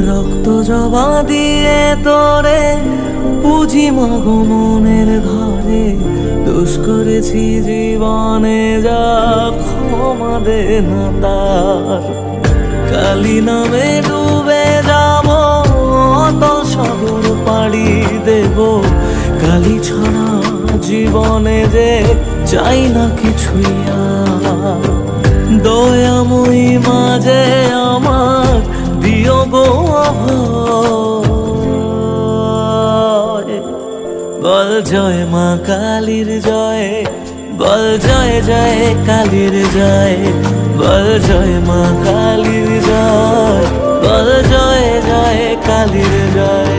রক্ত জবা দিয়ে তোরে পুঁজি মাগো মনের ঘরে, দোষ করেছি জীবনে যা ক্ষমা দে না তার। কালি নামে ডুবে যাব অতল সাগর পাড়ি দেব, কালি ছাড়া জীবনে যে চাই না কিছুই আর। দয়াময়ী মাঝে আমার দিও গো অভয়, বল জয় মা কালীর জয়, বল জয় জয় কালীর জয়, বল জয় মা কালীর জয়, বল জয় জয় কালীর জয়।